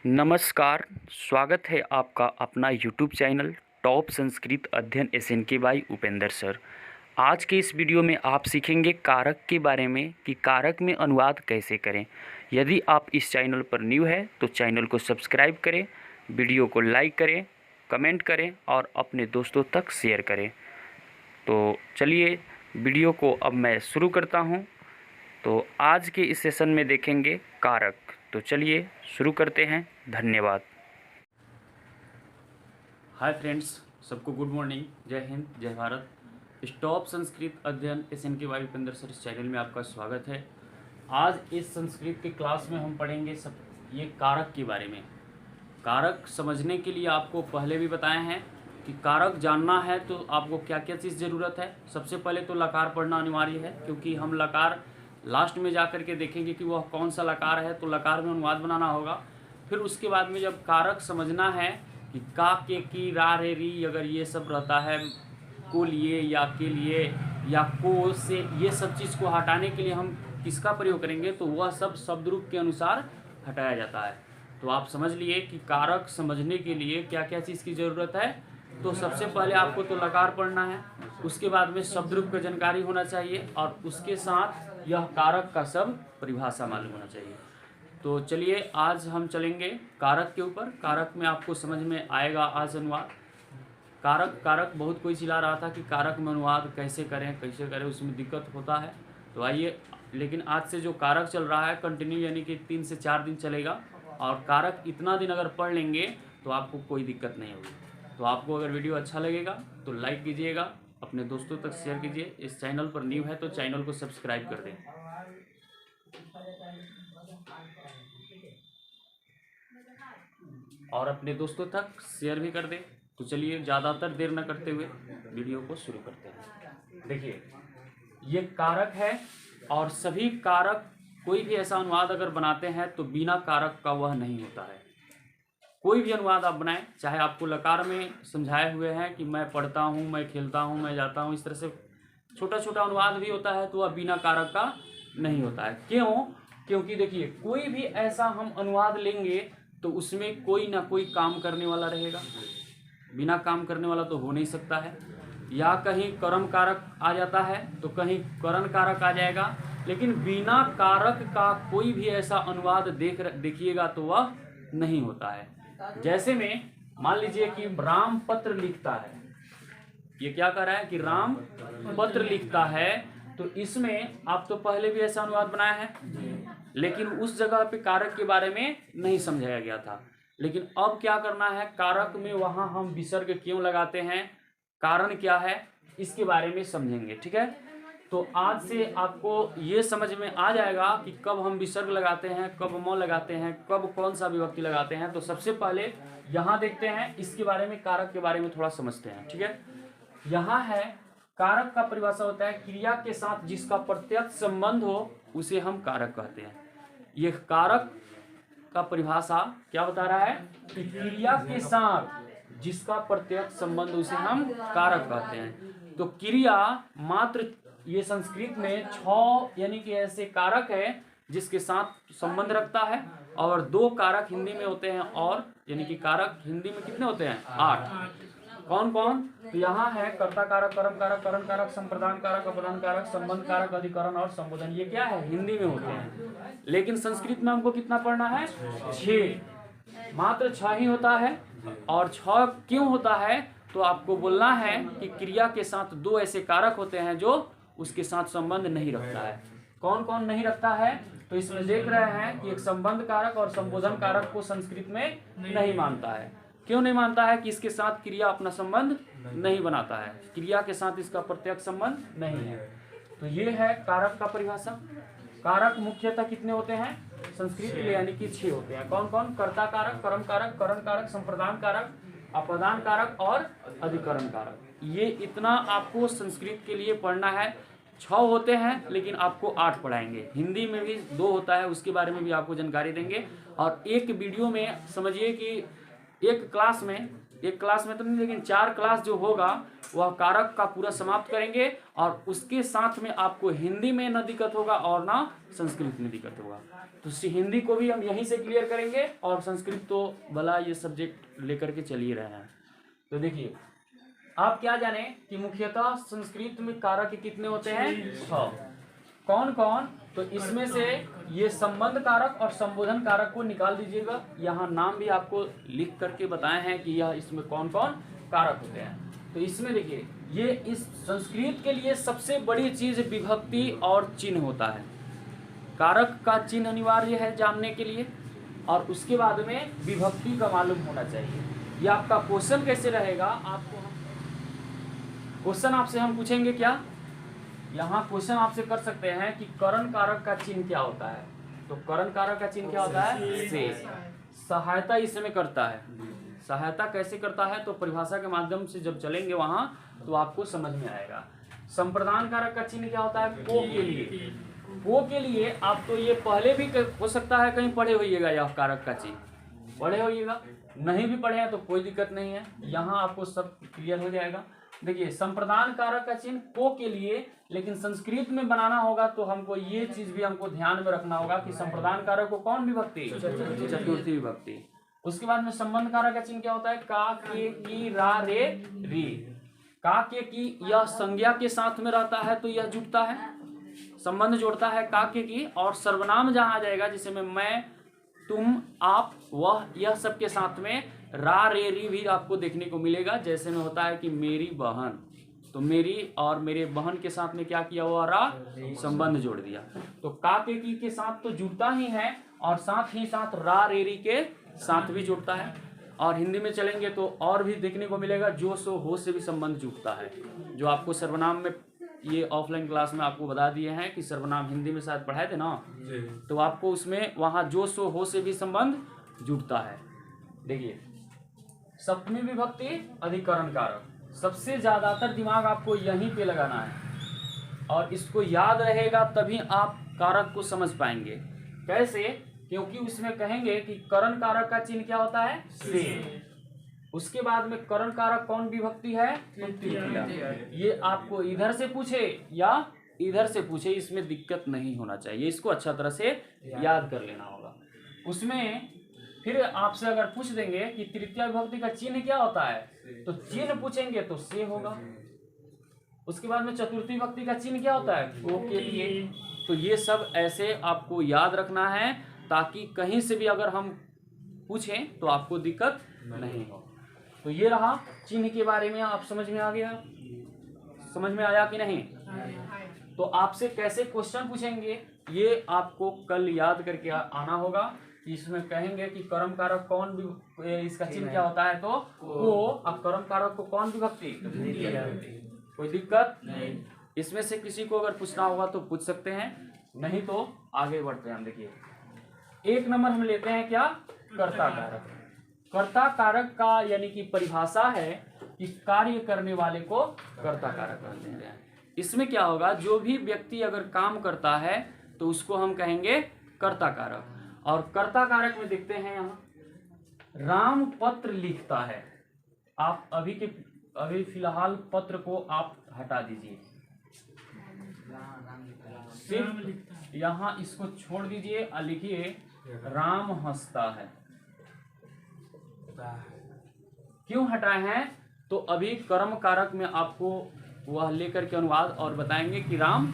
नमस्कार, स्वागत है आपका अपना यूट्यूब चैनल टॉप संस्कृत अध्ययन SNK बाई उपेंद्र सर। आज के इस वीडियो में आप सीखेंगे कारक के बारे में कि कारक में अनुवाद कैसे करें। यदि आप इस चैनल पर न्यू है तो चैनल को सब्सक्राइब करें, वीडियो को लाइक करें, कमेंट करें और अपने दोस्तों तक शेयर करें। तो चलिए वीडियो को अब मैं शुरू करता हूँ। तो आज के इस सेशन में देखेंगे कारक। तो चलिए शुरू करते हैं। धन्यवाद। हाय फ्रेंड्स, सबको गुड मॉर्निंग, जय हिंद, जय भारत। टॉप संस्कृत अध्ययन SNK बाई उपेंद्र सर इस चैनल में आपका स्वागत है। आज इस संस्कृत के क्लास में हम पढ़ेंगे ये कारक के बारे में। कारक समझने के लिए आपको पहले भी बताए हैं कि कारक जानना है तो आपको क्या क्या चीज़ ज़रूरत है। सबसे पहले तो लकार पढ़ना अनिवार्य है, क्योंकि हम लकार लास्ट में जा कर के देखेंगे कि वह कौन सा लकार है, तो लकार में अनुवाद बनाना होगा। फिर उसके बाद में जब कारक समझना है कि का, के, की, रा, रे, री, अगर ये सब रहता है को लिए या के लिए या को से, ये सब चीज़ को हटाने के लिए हम किसका प्रयोग करेंगे, तो वह सब शब्द रूप के अनुसार हटाया जाता है। तो आप समझ लिए कि कारक समझने के लिए क्या क्या चीज़ की ज़रूरत है। तो सबसे पहले आपको तो लकार पढ़ना है, उसके बाद में शब्द रूप की जानकारी होना चाहिए और उसके साथ यह कारक का सब परिभाषा मालूम होना चाहिए। तो चलिए आज हम चलेंगे कारक के ऊपर। कारक में आपको समझ में आएगा आज अनुवाद। कारक बहुत कोई चिल्ला रहा था कि कारक में अनुवाद कैसे करें, उसमें दिक्कत होता है। तो आइए, लेकिन आज से जो कारक चल रहा है कंटिन्यू, यानी कि 3 से 4 दिन चलेगा और कारक इतना दिन अगर पढ़ लेंगे तो आपको कोई दिक्कत नहीं होगी। तो आपको अगर वीडियो अच्छा लगेगा तो लाइक कीजिएगा, अपने दोस्तों तक शेयर कीजिए। इस चैनल पर न्यू है तो चैनल को सब्सक्राइब कर दें और अपने दोस्तों तक शेयर भी कर दें। तो चलिए ज़्यादातर देर न करते हुए वीडियो को शुरू करते हैं। देखिए, ये कारक है और सभी कारक, कोई भी ऐसा अनुवाद अगर बनाते हैं तो बिना कारक का वह नहीं होता है। कोई भी अनुवाद आप बनाएं, चाहे आपको लकार में समझाए हुए हैं कि मैं पढ़ता हूँ, मैं खेलता हूँ, मैं जाता हूँ, इस तरह से छोटा छोटा अनुवाद भी होता है तो वह बिना कारक का नहीं होता है। क्यों? क्योंकि देखिए, कोई भी ऐसा हम अनुवाद लेंगे तो उसमें कोई ना कोई काम करने वाला रहेगा। बिना काम करने वाला तो हो नहीं सकता है। या कहीं कर्म कारक आ जाता है तो कहीं करण कारक आ जाएगा, लेकिन बिना कारक का कोई भी ऐसा अनुवाद देखिएगा तो वह नहीं होता है। जैसे में मान लीजिए कि राम पत्र लिखता है, ये क्या कर रहा है कि राम पत्र लिखता है, तो इसमें आप तो पहले भी ऐसा अनुवाद बनाया है, लेकिन उस जगह पे कारक के बारे में नहीं समझाया गया था। लेकिन अब क्या करना है, कारक में वहां हम विसर्ग क्यों लगाते हैं, कारण क्या है, इसके बारे में समझेंगे। ठीक है, तो आज से आपको ये समझ में आ जाएगा कि कब हम विसर्ग लगाते हैं, कब म लगाते हैं, कब कौन सा विभक्ति लगाते हैं। तो सबसे पहले यहाँ देखते हैं, इसके बारे में, कारक के बारे में थोड़ा समझते हैं। ठीक है, यहाँ है कारक का परिभाषा होता है क्रिया के साथ जिसका प्रत्यक्ष संबंध हो उसे हम कारक कहते हैं। ये कारक का परिभाषा क्या बता रहा है कि क्रिया के साथ जिसका प्रत्यक्ष संबंध उसे हम कारक कहते हैं। तो क्रिया मात्र, ये संस्कृत में 6 यानी कि ऐसे कारक है जिसके साथ संबंध रखता है, और 2 कारक हिंदी में होते हैं, और यानी कि कारक हिंदी में कितने होते हैं, 8। कौन कौन? तो यहाँ है कर्ता कारक, कर्म कारक, करण कारक, संप्रदान कारक, अपदान कारक, संबंध कारक, अधिकरण और संबोधन। ये क्या है, हिंदी में होते हैं। लेकिन संस्कृत में हमको कितना पढ़ना है, 6, मात्र 6 ही होता है। और 6 क्यों होता है, तो आपको बोलना है कि क्रिया के साथ 2 ऐसे कारक होते हैं जो उसके साथ संबंध नहीं रखता है। कौन कौन नहीं रखता है? तो इसमें देख रहे हैं कि एक संबंध कारक और संबोधन कारक को संस्कृत में नहीं मानता है। क्यों नहीं मानता है? कि इसके साथ क्रिया अपना संबंध नहीं बनाता है, क्रिया के साथ इसका प्रत्यक्ष संबंध नहीं है। तो ये है कारक का परिभाषा। कारक मुख्यतः कितने होते हैं संस्कृत में, यानी कि 6 होते हैं। कौन कौन? कर्ता कारक, कर्म कारक, करण कारक, संप्रदान कारक, अपदान कारक और अधिकरण कारक। ये इतना आपको संस्कृत के लिए पढ़ना है। 6 होते हैं लेकिन आपको 8 पढ़ाएंगे। हिंदी में भी 2 होता है, उसके बारे में भी आपको जानकारी देंगे। और एक वीडियो में समझिए कि एक क्लास में एक क्लास में तो नहीं, लेकिन 4 क्लास जो होगा वह कारक का पूरा समाप्त करेंगे, और उसके साथ में आपको हिंदी में ना दिक्कत होगा और ना संस्कृत में दिक्कत होगा। तो हिंदी को भी हम यहीं से क्लियर करेंगे, और संस्कृत तो भला ये सब्जेक्ट लेकर के चल ही रहे हैं। तो देखिए, आप क्या जाने कि मुख्यतः संस्कृत में कारक कितने होते हैं? 6। कौन कौन? तो इसमें से ये संबंध कारक और संबोधन कारक को निकाल दीजिएगा। यहाँ नाम भी आपको लिख करके बताए हैं कि यह इसमें कौन कौन कारक होते हैं। तो इसमें देखिए, ये इस संस्कृत के लिए सबसे बड़ी चीज विभक्ति और चिन्ह होता है। कारक का चिन्ह अनिवार्य है जानने के लिए, और उसके बाद में विभक्ति का मालूम होना चाहिए। ये आपका क्वेश्चन कैसे रहेगा, आपको क्वेश्चन आपसे हम पूछेंगे क्या, यहाँ क्वेश्चन आपसे कर सकते हैं कि करण कारक का चिन्ह क्या होता है। तो करण कारक का चिन्ह क्या होता है? से। सहायता इसमें करता है। सहायता कैसे करता है? तो परिभाषा के माध्यम से जब चलेंगे वहां तो आपको समझ में आएगा। संप्रदान कारक का चिन्ह क्या होता है? को के लिए। को के लिए आप तो ये पहले भी हो सकता है कहीं पढ़े होइएगा, यह कारक का चिन्ह पढ़े होइएगा, नहीं भी पढ़े हैं तो कोई दिक्कत नहीं है, यहाँ आपको सब क्लियर हो जाएगा। देखिए, संप्रदान कारक का चिन्ह को के लिए, लेकिन संस्कृत में बनाना होगा तो हमको ये चीज भी हमको ध्यान में रखना होगा कि संप्रदान कारक को कौन विभक्ति? चतुर्थी विभक्ति। उसके बाद में संबंध कारक का चिन्ह क्या होता है? का, के, की, रा, रे, री। का, के, की यह संज्ञा के साथ में रहता है तो यह जुड़ता है, संबंध जोड़ता है का, के, की। और सर्वनाम जहां आ जाएगा, जिसे में मैं, तुम, आप, वह, यह सब के साथ में रा, रे, री भी आपको देखने को मिलेगा। जैसे में होता है कि मेरी बहन, तो मेरी और मेरे बहन के साथ में क्या किया हुआ? रा, संबंध जोड़ दिया। तो का, के, की के साथ तो जुड़ता ही है, और साथ ही साथ रा, रे, री के साथ भी जुड़ता है। और हिंदी में चलेंगे तो और भी देखने को मिलेगा, जो, सो, हो से भी संबंध जुड़ता है, जो आपको सर्वनाम में ये ऑफलाइन क्लास में आपको बता दिए हैं कि सर्वनाम हिंदी में शायद पढ़ाए थे ना, तो आपको उसमें वहाँ जो, सो, हो से भी संबंध जुड़ता है। देखिए, सप्तमी विभक्ति अधिकरण कारक, सबसे ज्यादातर दिमाग आपको यहीं पे लगाना है, और इसको याद रहेगा तभी आप कारक को समझ पाएंगे। कैसे? क्योंकि उसमें कहेंगे कि करण कारक का चिन्ह क्या होता है? से। उसके बाद में करण कारक कौन विभक्ति है? तो तृतीया। ये आपको इधर से पूछे या इधर से पूछे, इसमें दिक्कत नहीं होना चाहिए, इसको अच्छा तरह से याद कर लेना होगा। उसमें फिर आपसे अगर पूछ देंगे कि तृतीया विभक्ति का चिन्ह क्या होता है, तो चिन्ह पूछेंगे तो से होगा। उसके बाद में चतुर्थी विभक्ति का चिन्ह क्या होता है? को के लिए। तो ये सब ऐसे आपको याद रखना है, ताकि कहीं से भी अगर हम पूछें तो आपको दिक्कत नहीं हो। तो ये रहा चिन्ह के बारे में, आप समझ में आ गया? समझ में आया कि नहीं? तो आपसे कैसे क्वेश्चन पूछेंगे ये आपको कल याद करके आना होगा। इसमें कहेंगे कि कर्म कारक कौन, इसका चिन्ह क्या होता है? तो को। अब कर्म कारक को कौन विभक्ति? कोई दिक्कत नहीं। इसमें से किसी को अगर पूछना होगा तो पूछ सकते हैं, नहीं तो आगे बढ़ते हैं। हम देखिए, 1 नंबर हम लेते हैं क्या? कर्ता कारक। कर्ता कारक का यानी कि परिभाषा है कि कार्य करने वाले को कर्ता कारक कहते हैं। इसमें क्या होगा? जो भी व्यक्ति अगर काम करता है तो उसको हम कहेंगे कर्ता कारक। और कर्ता कारक में देखते हैं यहाँ, राम पत्र लिखता है। आप अभी फिलहाल पत्र को आप हटा दीजिए, सिर्फ यहाँ इसको छोड़ दीजिए और लिखिए राम हंसता है। क्यों हटाए हैं? तो अभी कर्म कारक में आपको वह लेकर के अनुवाद और बताएंगे कि राम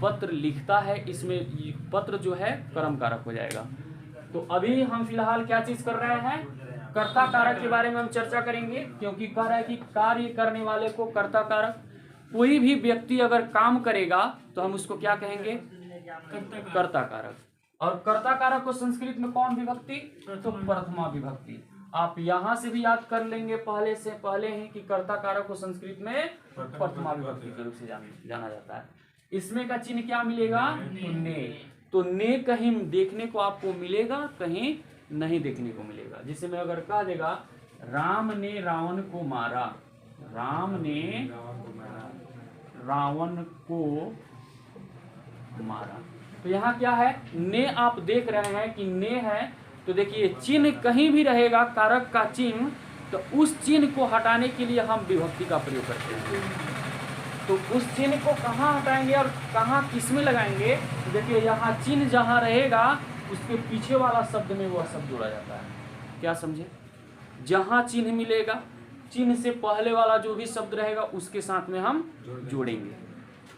पत्र लिखता है, इसमें पत्र जो है कर्म कारक हो जाएगा। तो अभी हम फिलहाल क्या चीज कर रहे हैं? कर्ता कारक के बारे में हम चर्चा करेंगे, क्योंकि कह रहा है कि कार्य करने वाले को कर्ता कारक। कोई भी व्यक्ति अगर काम करेगा तो हम उसको क्या कहेंगे? कर्ता कारक। और कर्ता कारक को संस्कृत में कौन विभक्ति? तो प्रथमा विभक्ति। आप यहाँ से भी याद कर लेंगे पहले ही कि कर्ता कारक को संस्कृत में प्रथमा विभक्ति के रूप से जाना जाता है। इसमें का चिन्ह क्या मिलेगा? ने। तो ने कहीं देखने को आपको मिलेगा, कहीं नहीं देखने को मिलेगा। जिसे मैं अगर कह देगा राम ने रावण को मारा, राम ने रावण को मारा, तो यहाँ क्या है? ने आप देख रहे हैं कि ने है। तो देखिए चिन्ह कहीं भी रहेगा, कारक का चिन्ह तो उस चिन्ह को हटाने के लिए हम विभक्ति का प्रयोग करते हैं। तो उस चिन्ह को कहाँ हटाएंगे और कहाँ किस में लगाएंगे? देखिए यहाँ चिन्ह जहाँ रहेगा उसके पीछे वाला शब्द में वह शब्द जोड़ा जाता है। क्या समझे? जहाँ चिन्ह मिलेगा, चिन्ह से पहले वाला जो भी शब्द रहेगा उसके साथ में हम जोड़ेंगे।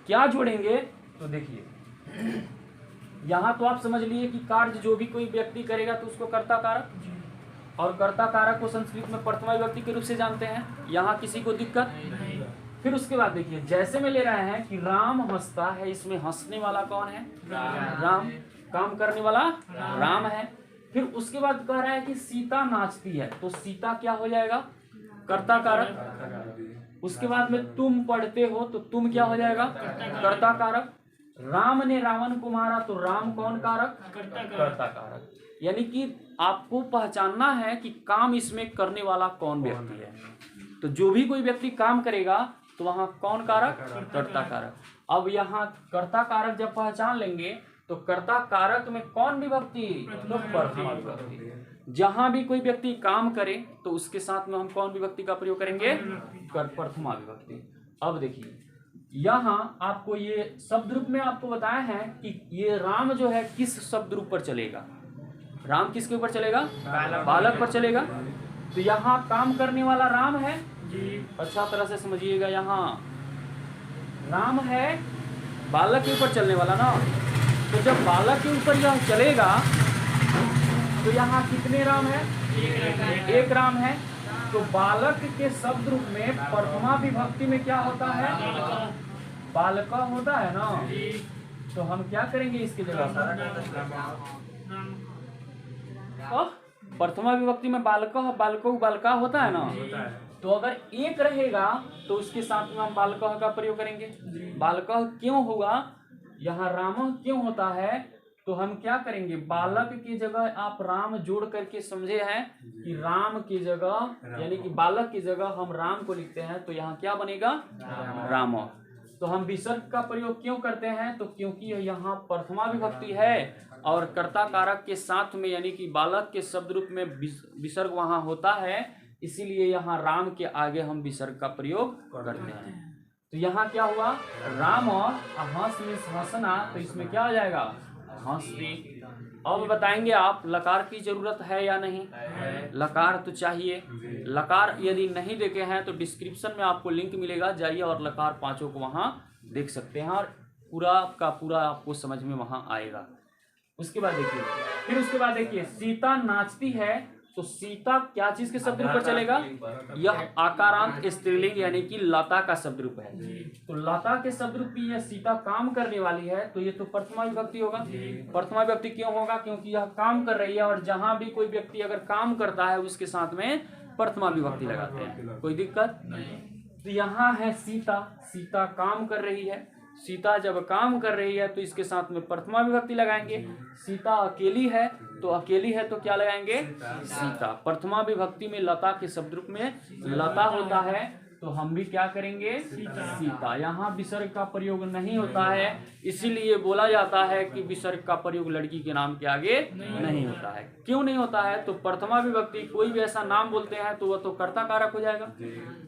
क्या जोड़ेंगे? तो देखिए यहाँ तो आप समझ लिए कि कार्य जो भी कोई व्यक्ति करेगा तो उसको कर्ता कारक, और कर्ता कारक को संस्कृत में प्रथमा विभक्ति के रूप से जानते हैं। यहाँ किसी को दिक्कत? फिर उसके बाद देखिए जैसे में ले रहे हैं कि राम हंसता है, इसमें हंसने वाला कौन है? राम। काम करने वाला राम है। फिर उसके बाद कह रहा है कि सीता नाचती है, तो सीता क्या हो जाएगा? कर्ता कारक। उसके बाद में तुम पढ़ते हो, तो तुम क्या हो जाएगा? कर्ता कारक। राम ने रावण को मारा, तो राम कौन कारक? कर्ता कारक। यानी कि आपको पहचानना है कि काम इसमें करने वाला कौन व्यक्ति है। तो जो भी कोई व्यक्ति काम करेगा तो वहां कौन कारक? कर्ता कारक। अब यहाँ कर्ता कारक जब पहचान लेंगे तो कर्ता कारक में कौन विभक्ति? तो प्रथमा विभक्ति। जहां भी कोई व्यक्ति काम करे तो उसके साथ में हम कौन विभक्ति का प्रयोग करेंगे? प्रथमा विभक्ति। अब देखिए यहाँ आपको ये शब्द रूप में आपको बताया है कि ये राम जो है किस शब्द रूप पर चलेगा? राम किसके ऊपर चलेगा? बालक पर चलेगा। तो यहाँ काम करने वाला राम है जी। अच्छा तरह से समझिएगा, यहाँ राम है बालक के ऊपर चलने वाला ना। तो जब बालक के ऊपर यह चलेगा तो यहाँ कितने राम है? एक राम है। तो बालक के शब्द रूप में प्रथमा विभक्ति में क्या होता है? बालक होता है ना। तो हम क्या करेंगे इसके जगह? प्रथमा विभक्ति में बालक बालका होता है ना। तो अगर एक रहेगा तो उसके साथ में हम बालक का प्रयोग करेंगे। बालक क्यों होगा? यहाँ राम क्यों होता है? तो हम क्या करेंगे? बालक की जगह आप राम जोड़ करके समझे हैं कि राम की जगह यानी कि बालक की जगह हम राम को लिखते हैं, तो यहाँ क्या बनेगा? राम। तो हम विसर्ग का प्रयोग क्यों करते हैं? तो क्योंकि यहाँ प्रथमा विभक्ति है और कर्ता कारक के साथ में यानी कि बालक के शब्द रूप में विसर्ग वहां होता है, इसीलिए यहाँ राम के आगे हम विसर्ग का प्रयोग करते हैं। तो यहाँ क्या हुआ? राम और हंस में हंसना, तो इसमें क्या हो जाएगा? हंसती। अब बताएंगे आप लकार की जरूरत है या नहीं? लकार तो चाहिए। लकार यदि नहीं देखे हैं तो डिस्क्रिप्शन में आपको लिंक मिलेगा, जाइए और लकार पांचों को वहां देख सकते हैं और पूरा का पूरा आपको समझ में वहां आएगा। उसके बाद देखिए, फिर उसके बाद देखिए सीता नाचती है, तो सीता क्या चीज के शब्द रूप पर चलेगा? यह आकारांत स्त्रीलिंग यानी कि लता का शब्द रूप है। तो लता के शब्द रूप की यह सीता काम करने वाली है, तो ये तो प्रथमा विभक्ति होगा। प्रथमा विभक्ति क्यों होगा? क्योंकि यह काम कर रही है और जहां भी कोई व्यक्ति अगर काम करता है उसके साथ में प्रथमा विभक्ति लगाते हैं। कोई दिक्कत? तो यहाँ है सीता, सीता काम कर रही है। सीता जब काम कर रही है तो इसके साथ में प्रथमा विभक्ति लगाएंगे। सीता अकेली है, तो अकेली है तो क्या लगाएंगे? सीता। प्रथमा विभक्ति में लता के शब्द रूप में लता होता है, तो हम भी क्या करेंगे? सीता। यहाँ विसर्ग का प्रयोग नहीं होता है, इसीलिए बोला जाता है कि विसर्ग का प्रयोग लड़की के नाम के आगे नहीं होता है। क्यों नहीं होता है? तो प्रथमा विभक्ति कोई भी ऐसा नाम बोलते हैं तो वह तो कर्ता कारक हो जाएगा,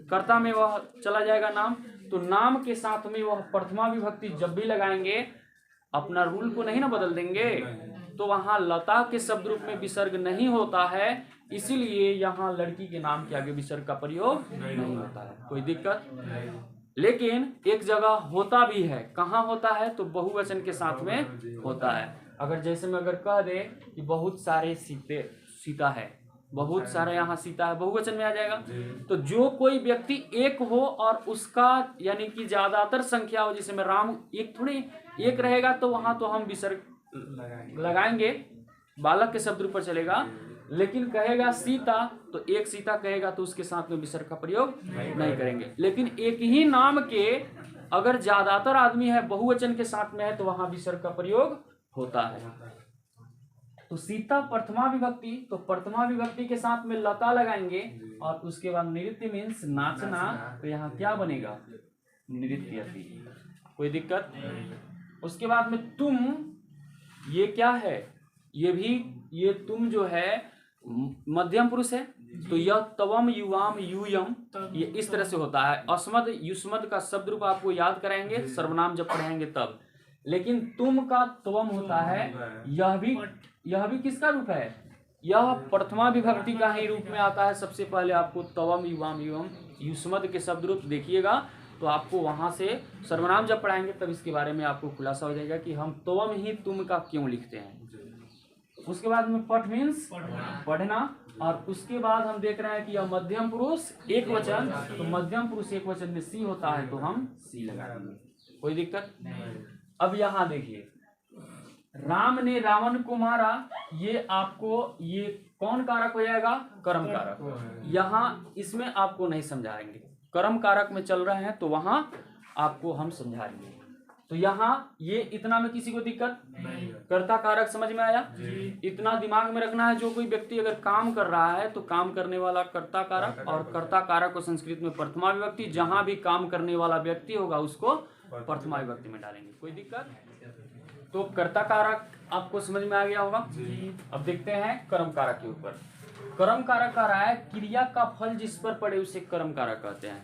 कर्ता में वह चला जाएगा नाम। तो नाम के साथ में वह प्रथमा विभक्ति जब भी लगाएंगे, अपना रूल को नहीं ना बदल देंगे, तो वहां लता के शब्द रूप में विसर्ग नहीं होता है, इसीलिए यहाँ लड़की के नाम के आगे विसर्ग का प्रयोग नहीं होता है। कोई दिक्कत? लेकिन एक जगह होता भी है। कहाँ होता है? तो बहुवचन के साथ में होता है। अगर जैसे मैं अगर कह दे कि बहुत सारे सीता है, बहुत सारा यहाँ सीता है, बहुवचन में आ जाएगा। तो जो कोई व्यक्ति एक हो और उसका यानी कि ज्यादातर संख्या हो, जिसमें राम एक थोड़ी एक रहेगा, तो वहां तो हम विसर्ग लगाएंगे, बालक के शब्द पर चलेगा। लेकिन कहेगा सीता, तो एक सीता कहेगा तो उसके साथ में विसर्ग का प्रयोग नहीं करेंगे। लेकिन एक ही नाम के अगर ज्यादातर आदमी है, बहुवचन के साथ में है, तो वहां विसर्ग का प्रयोग होता है। तो सीता प्रथमा विभक्ति, तो प्रथमा विभक्ति के साथ में लता लगाएंगे और उसके बाद नृत्य मीन्स नाचना, तो यहाँ क्या बनेगा? नृत्यति। कोई दिक्कत? उसके बाद में तुम, ये क्या है? ये भी, ये तुम जो है मध्यम पुरुष है तो यह तवम युवाम यूयम ये इस तरह से होता है। अस्मद युष्मद का शब्द रूप आपको याद कराएंगे सर्वनाम जब पढ़ेंगे तब। लेकिन तुम का त्वम होता है, यह भी किसका रूप है? यह प्रथमा विभक्ति का ही रूप में आता है। सबसे पहले आपको तवम युवाम युवम युष्मद के शब्द रूप देखिएगा तो आपको वहां से सर्वनाम जब पढ़ाएंगे तब इसके बारे में आपको खुलासा हो जाएगा कि हम त्वम ही तुम का क्यों लिखते हैं। उसके बाद में पठ मीन्स पढ़ना, और उसके बाद हम देख रहे हैं कि यह मध्यम पुरुष एक वचन, तो मध्यम पुरुष एक वचन में सी होता है तो हम सी लगा देंगे, कोई दिक्कत। अब यहाँ देखिए राम ने रावण को मारा, ये आपको ये कौन कारक हो जाएगा? कर्म कारक। यहाँ इसमें आपको नहीं समझाएंगे, कर्म कारक में चल रहे हैं तो वहां आपको हम समझाएंगे। तो यहाँ ये इतना में किसी को दिक्कत? कर्ता कारक समझ में आया? इतना दिमाग में रखना है, जो कोई व्यक्ति अगर काम कर रहा है तो काम करने वाला कर्ता कारक, और कर्ता कारक को संस्कृत में प्रथमा विभक्ति, जहां भी काम करने वाला व्यक्ति होगा उसको प्रथमा विभक्ति में डालेंगे, कोई दिक्कत? तो कर्ता कारक आपको समझ में आ गया होगा। अब देखते हैं कर्म कारक के ऊपर। कर्म कारक कह रहा है क्रिया का फल जिस पर पड़े उसे कर्म कारक कहते हैं।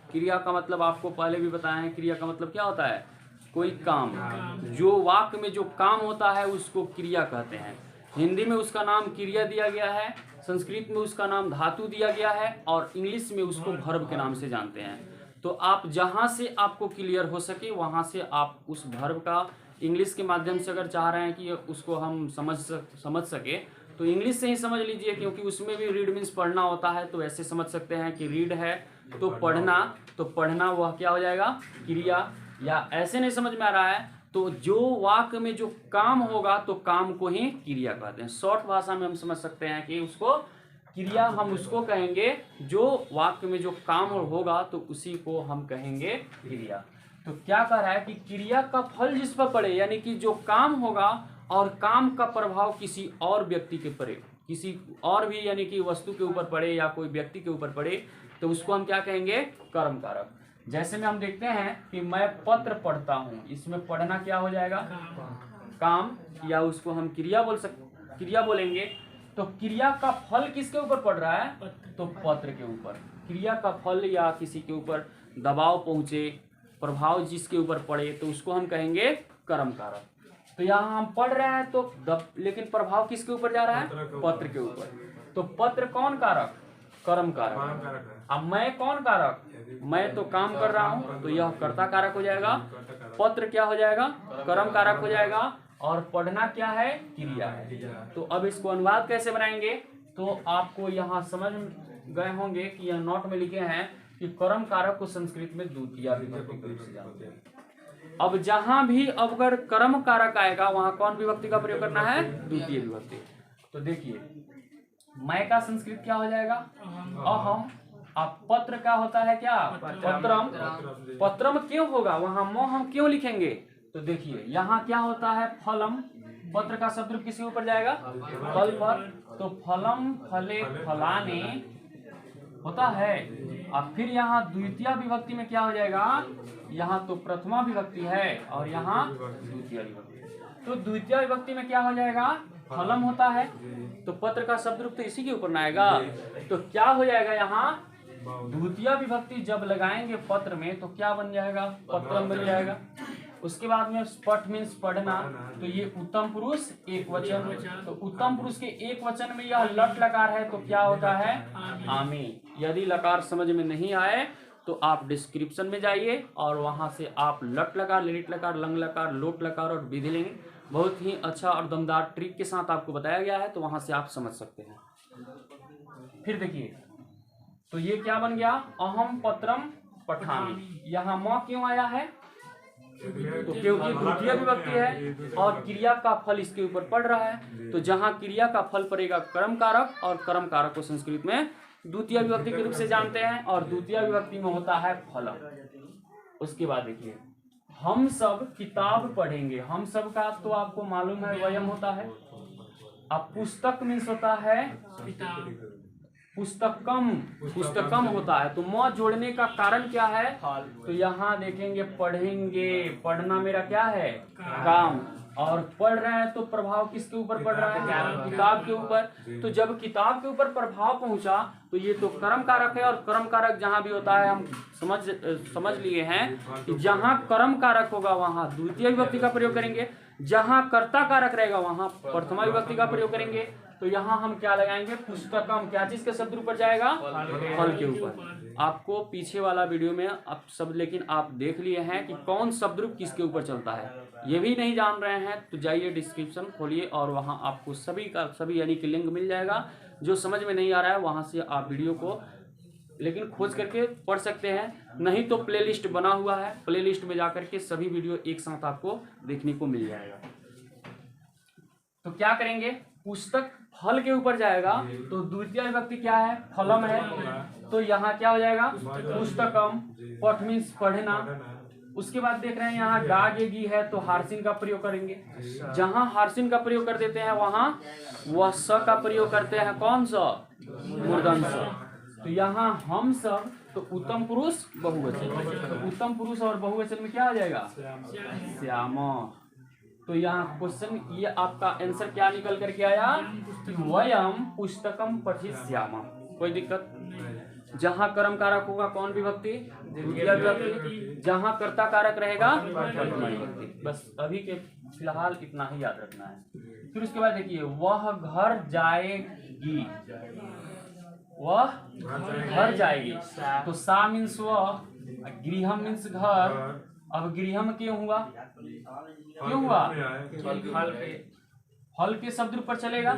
क्रिया का मतलब आपको पहले भी बताया है, क्रिया का मतलब क्या होता है? कोई काम, जो वाक्य में जो काम होता है उसको क्रिया कहते हैं। हिंदी में उसका नाम क्रिया दिया गया है, संस्कृत में उसका नाम धातु दिया गया है, और इंग्लिश में उसको भर्ब के नाम से जानते हैं। तो आप जहां से आपको क्लियर हो सके वहां से आप उस भर्ब का इंग्लिश के माध्यम से अगर चाह रहे हैं कि उसको हम समझ सके तो इंग्लिश से ही समझ लीजिए, क्योंकि उसमें भी रीड मीन्स पढ़ना होता है। तो ऐसे समझ सकते हैं कि रीड है तो पढ़ना वह क्या हो जाएगा? क्रिया। या ऐसे नहीं समझ में आ रहा है तो जो वाक्य में जो काम होगा तो काम को ही क्रिया कहते हैं। शॉर्ट भाषा में हम समझ सकते हैं कि उसको क्रिया हम उसको कहेंगे, जो वाक्य में जो काम होगा तो उसी को हम कहेंगे क्रिया। तो क्या कह रहा है कि क्रिया का फल जिस पर पड़े, यानी कि जो काम होगा और काम का प्रभाव किसी और व्यक्ति के पड़े, किसी और भी यानी कि वस्तु के ऊपर पड़े या कोई व्यक्ति के ऊपर पड़े, तो उसको हम क्या कहेंगे? कर्म कारक। जैसे में हम देखते हैं कि मैं पत्र पढ़ता हूँ, इसमें पढ़ना क्या हो जाएगा? काम, या उसको हम क्रिया बोलेंगे। तो क्रिया का फल किसके ऊपर पड़ रहा है? तो पत्र के ऊपर। क्रिया का फल या किसी के ऊपर दबाव पहुंचे, प्रभाव जिसके ऊपर पड़े, तो उसको हम कहेंगे कर्म कारक। तो यहाँ हम पढ़ रहे हैं तो लेकिन प्रभाव किसके ऊपर जा रहा है? पत्र के ऊपर। तो पत्र कौन कारक? कर्म कारक। अब मैं कौन कारक? मैं तो काम कर रहा हूँ तो यह कर्ता कारक हो जाएगा। पत्र क्या हो जाएगा? कर्म कारक हो जाएगा। और पढ़ना क्या है? क्रिया है। तो अब इसको अनुवाद कैसे बनाएंगे? तो आपको यहाँ समझ गए होंगे कि यह नोट में लिखे हैं कि कर्म कारक को संस्कृत में द्वितीया विभक्ति के रूप से जानते हैं। अब जहां भी अगर कर्म कारक आएगा वहां कौन विभक्ति का प्रयोग करना है? द्वितीय विभक्ति। तो देखिए मैं का संस्कृत क्या हो जाएगा? अहम। अब पत्र का होता है क्या? पत्रम। पत्रम क्यों होगा? वहां म हम क्यों लिखेंगे? तो देखिए यहाँ क्या होता है? फलम। पत्र का शब्द रूप किसी ऊपर जाएगा? फल पर। तो फलम फले फलाने होता है। अब फिर यहाँ द्वितीय विभक्ति में क्या हो जाएगा? यहाँ तो प्रथमा विभक्ति है और यहाँ द्वितीय विभक्ति। तो द्वितीय विभक्ति में क्या हो जाएगा? फलम होता है। तो पत्र का शब्द रूप तो इसी के ऊपर ना आएगा। तो क्या हो जाएगा? यहाँ द्वितीय विभक्ति जब लगाएंगे पत्र में तो क्या बन जाएगा? पत्रम बन जाएगा। उसके बाद में पठ मीन्स पढ़ना, तो ये उत्तम पुरुष एक वचन। तो उत्तम पुरुष के एक वचन में यह लट लकार है तो क्या होता है? आमी। यदि लकार समझ में नहीं आए तो आप डिस्क्रिप्शन में जाइए और वहां से आप लट लकार, लिट लकार, लंग लकार, लोट लकार और विधिलिंग बहुत ही अच्छा और दमदार ट्रिक के साथ आपको बताया गया है, तो वहां से आप समझ सकते हैं। फिर देखिए तो ये क्या बन गया? अहम पत्रम पठामी। यहाँ म क्यों आया है? तो क्योंकि द्वितीय विभक्ति है और क्रिया का फल इसके ऊपर पड़ रहा है। तो जहां क्रिया का फल पड़ेगा कर्म कारक, और कर्म कारक को संस्कृत में द्वितीय विभक्ति के रूप से जानते हैं, और द्वितीय विभक्ति में होता है फलम। उसके बाद देखिए हम सब किताब पढ़ेंगे। हम सब का तो आपको मालूम है वयम होता है। अब पुस्तक मीन्स होता है पुस्तकम होता है। तो म जोड़ने का कारण क्या है? तो यहाँ देखेंगे पढ़ेंगे, पढ़ना मेरा क्या है? काम। और पढ़ रहे हैं तो प्रभाव किसके ऊपर पड़ रहा है? किताब के ऊपर। तो जब किताब के ऊपर प्रभाव पहुंचा तो ये तो कर्म कारक है, और कर्म कारक जहां भी होता है हम समझ लिए हैं कि जहां कर्म कारक होगा वहां द्वितीय विभक्ति का प्रयोग करेंगे, जहां कर्ता कारक रहेगा वहां प्रथमा विभक्ति का प्रयोग करेंगे। तो यहाँ हम क्या लगाएंगे? पुस्तकम। क्या चीज के शब्द रूप पर जाएगा? फल के ऊपर। आपको पीछे वाला वीडियो में अब सब लेकिन आप देख लिए हैं कि कौन शब्द रूप किसके ऊपर चलता है। ये भी नहीं जान रहे हैं तो जाइए डिस्क्रिप्शन खोलिए और वहाँ आपको सभी का सभी यानी कि लिंक मिल जाएगा। जो समझ में नहीं आ रहा है वहाँ से आप वीडियो को लेकिन खोज करके पढ़ सकते हैं, नहीं तो प्लेलिस्ट बना हुआ है, प्लेलिस्ट में जाकर के सभी वीडियो एक साथ आपको देखने को मिल जाएगा। तो क्या करेंगे? पुस्तक फल के ऊपर जाएगा तो द्वितीय विभक्ति क्या है? फलम है। तो यहाँ क्या हो जाएगा? पुस्तकम। पठ मीन्स पढ़ना। उसके बाद देख रहे हैं यहाँ गा गे गी है तो हार्सिन का प्रयोग करेंगे। जहाँ हार्सिन का प्रयोग कर देते हैं वहाँ वह स का प्रयोग करते हैं। कौन सा? मूर्धन स। तो यहाँ हम सब तो उत्तम पुरुष बहुवचन, तो उत्तम पुरुष और बहुवचन में क्या आ जाएगा? श्याम। तो यहाँ क्वेश्चन ये आपका आंसर क्या निकल करके आया? वयम पुस्तकम पठिष्याम। कोई दिक्कत? जहाँ कर्म कारक होगा कौन विभक्ति? द्वितीय विभक्ति। जहाँ कर्ता कारक रहेगा प्रथमा विभक्ति। बस अभी के फिलहाल इतना ही याद रखना है। फिर उसके बाद देखिए वह घर जाएगी, वह घर जाएगी। तो सा मीन्स वह, गृहम मीन्स घर। अब गृहम क्यों हुआ? क्यों हुआ? फल के शब्द रूप पर चलेगा।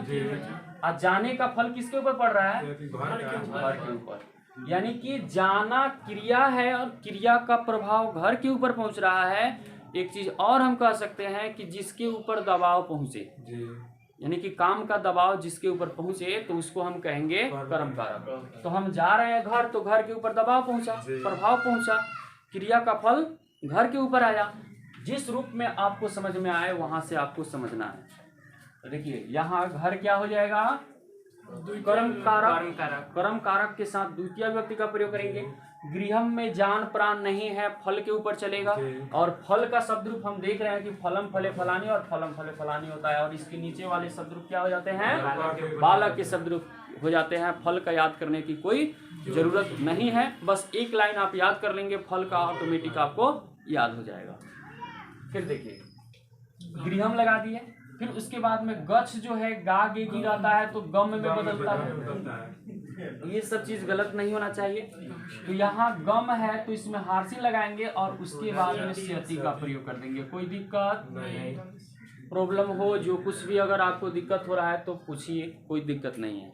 और जाने का फल किसके ऊपर पड़ रहा है? घर के ऊपर। यानी कि जाना क्रिया है और क्रिया का प्रभाव घर के ऊपर पहुंच रहा है। एक चीज और हम कह सकते हैं कि जिसके ऊपर दबाव पहुंचे, यानी कि काम का दबाव जिसके ऊपर पहुंचे तो उसको हम कहेंगे कर्म कारक। तो हम जा रहे हैं घर तो घर के ऊपर दबाव पहुंचा, प्रभाव पहुंचा, क्रिया का फल घर के ऊपर आया। जिस रूप में आपको समझ में आए वहां से आपको समझना है। देखिए यहाँ घर क्या हो जाएगा? कर्म कारक। कर्म कारक के साथ द्वितीय विभक्ति का प्रयोग करेंगे। गृहम में जान प्राण नहीं है, फल के ऊपर चलेगा। और फल का शब्द रूप हम देख रहे हैं कि फलम फले फलानी और फलम फले फलानी होता है। और इसके नीचे वाले शब्द रूप क्या हो जाते हैं? बालक के शब्द रूप हो जाते हैं। फल का याद करने की कोई जरूरत नहीं है, बस एक लाइन आप याद कर लेंगे, फल का ऑटोमेटिक आपको याद हो जाएगा। फिर देखिए गृहम लगा दिए। फिर उसके बाद में गच्छ जो है गा गे गी रहता है तो गम में बदलता है। ये सब चीज गलत नहीं होना चाहिए। तो यहाँ गम है तो इसमें हार्सिन लगाएंगे और उसके बाद में स्यति का प्रयोग कर देंगे। कोई दिक्कत नहीं? प्रॉब्लम हो जो कुछ भी अगर आपको दिक्कत हो रहा है तो पूछिए, कोई दिक्कत नहीं है।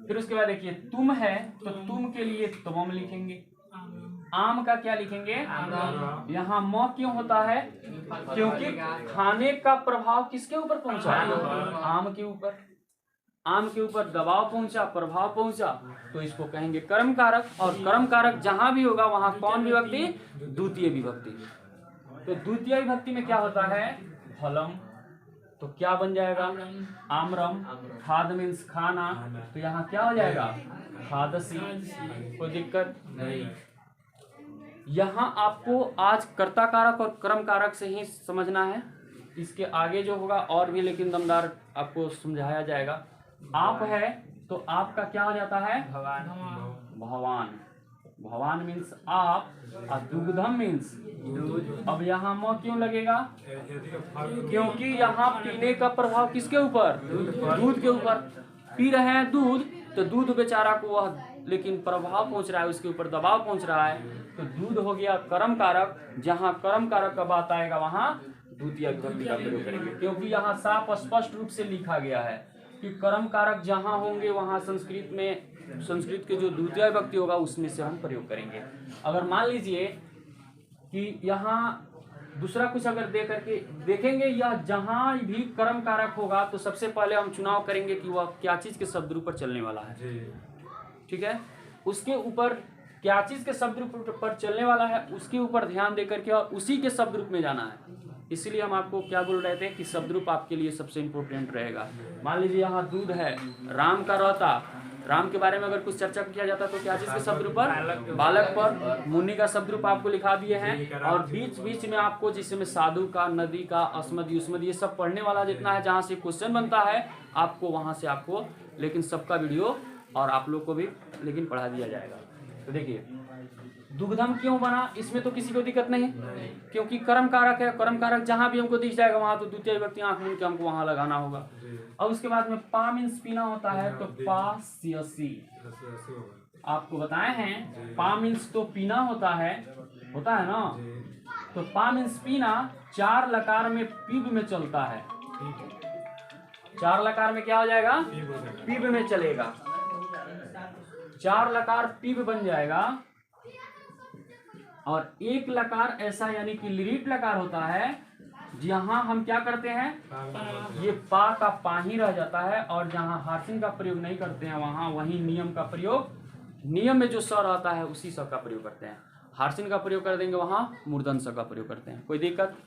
फिर उसके बाद देखिए तुम है तो तुम के लिए तुम लिखेंगे। आम का क्या लिखेंगे? यहाँ म क्यों होता है? क्योंकि खाने का प्रभाव किसके ऊपर पहुंचा? आम के ऊपर। आम के ऊपर दबाव पहुंचा, प्रभाव पहुंचा, तो इसको कहेंगे कर्म कारक। और कर्म कारक जहां भी होगा वहां कौन विभक्ति? द्वितीय विभक्ति। तो द्वितीय विभक्ति में क्या होता है? फलम। तो क्या बन जाएगा? आम्रम। खाद मीन्स खाना, तो यहाँ क्या हो जाएगा? खादसी। कोई दिक्कत नहीं। यहाँ आपको आज कर्ता कारक और कर्म कारक से ही समझना है। इसके आगे जो होगा और भी लेकिन दमदार आपको समझाया जाएगा। आप है तो आपका क्या हो जाता है? भवान। भवान मीन्स आप और दुग्धम मीन्स दूध। अब यहाँ म क्यों लगेगा? क्योंकि यहाँ पीने का प्रभाव किसके ऊपर? दूध के ऊपर। पी रहे हैं दूध तो दूध बेचारा को वह लेकिन प्रभाव पहुंच रहा है, उसके ऊपर दबाव पहुंच रहा है, तो दूध हो गया कर्म कारक। जहाँ कर्म कारक का बात आएगा वहाँ द्वितीय विभक्ति का प्रयोग करेंगे, क्योंकि यहाँ साफ स्पष्ट रूप से लिखा गया है कि कर्म कारक जहाँ होंगे वहाँ संस्कृत के जो द्वितीय विभक्ति होगा उसमें से हम प्रयोग करेंगे। अगर मान लीजिए कि यहाँ दूसरा कुछ अगर दे करके देखेंगे, यह जहाँ भी कर्म कारक होगा तो सबसे पहले हम चुनाव करेंगे कि वह क्या चीज के शब्द रूप पर चलने वाला है। ठीक है, उसके ऊपर क्या चीज के शब्द रूप पर चलने वाला है उसके ऊपर ध्यान दे करके और उसी के शब्द रूप में जाना है। इसलिए हम आपको क्या बोल रहे थे कि शब्द रूप आपके लिए सबसे इंपॉर्टेंट रहेगा। मान लीजिए यहाँ दूध है, राम का रहता, राम के बारे में अगर कुछ चर्चा किया जाता है तो क्या चीज के शब्द रूप पर, बालक पर। मुनि का शब्द रूप आपको लिखा दिए हैं, और बीच बीच में आपको जिसमें साधु का, नदी का, अस्मद युष्मद ये सब पढ़ने वाला जितना है, जहाँ से क्वेश्चन बनता है आपको वहाँ से आपको, लेकिन सबका वीडियो और आप लोग को भी लेकिन पढ़ा दिया जाएगा। तो देखिए दुग्धम क्यों बना, इसमें तो किसी को दिक्कत नहीं, क्योंकि कर्म कारक है। कर्म कारक जहां भी हमको दिख जाएगा वहां तो द्वितीय विभक्ति आंख मूंद के हमको वहां लगाना होगा। और उसके बाद में पा मीन्स पीना होता है, तो पास्यसी आपको बताए हैं। पा मीन्स तो पीना होता है ना, तो पा मीन्स पीना। 4 लकार में पीब में चलता है, 4 लकार में क्या हो जाएगा, पीब में चलेगा। 4 लकार पीब बन जाएगा, और 1 लकार ऐसा यानी कि लिरिट लकार होता है, जहां हम क्या करते हैं, ये पा का पा ही रह जाता है, और जहां हार्सिन का प्रयोग नहीं करते हैं वहां वही नियम का प्रयोग, नियम में जो स रहता है उसी स का प्रयोग करते हैं। हार्सिन का प्रयोग कर देंगे वहां मूर्धन स का प्रयोग करते हैं, कोई दिक्कत।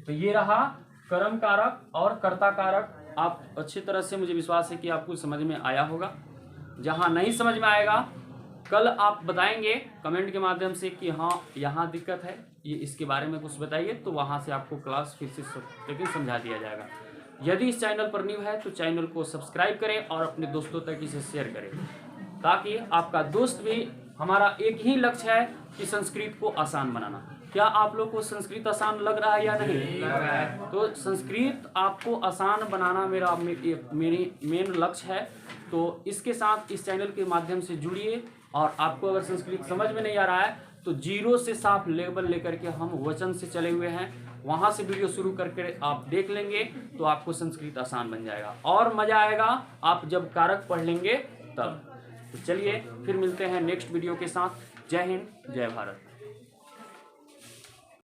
तो ये रहा कर्म कारक और कर्ता कारक। आप अच्छी तरह से, मुझे विश्वास है कि आपको समझ में आया होगा। जहां नहीं समझ में आएगा कल आप बताएंगे कमेंट के माध्यम से कि हाँ यहाँ दिक्कत है, ये इसके बारे में कुछ बताइए, तो वहाँ से आपको क्लास फिर से लेकिन समझा दिया जाएगा। यदि इस चैनल पर न्यू है तो चैनल को सब्सक्राइब करें और अपने दोस्तों तक इसे शेयर करें, ताकि आपका दोस्त भी, हमारा एक ही लक्ष्य है कि संस्कृत को आसान बनाना। क्या आप लोग को संस्कृत आसान लग रहा है या नहीं? तो संस्कृत आपको आसान बनाना मेरा मेरी मेन लक्ष्य है। तो इसके साथ इस चैनल के माध्यम से जुड़िए, और आपको अगर संस्कृत समझ में नहीं आ रहा है तो 0 से साफ लेवल लेकर के हम वचन से चले हुए हैं, वहाँ से वीडियो शुरू करके आप देख लेंगे तो आपको संस्कृत आसान बन जाएगा, और मज़ा आएगा आप जब कारक पढ़ लेंगे तब। तो चलिए फिर मिलते हैं नेक्स्ट वीडियो के साथ। जय हिंद, जय भारत।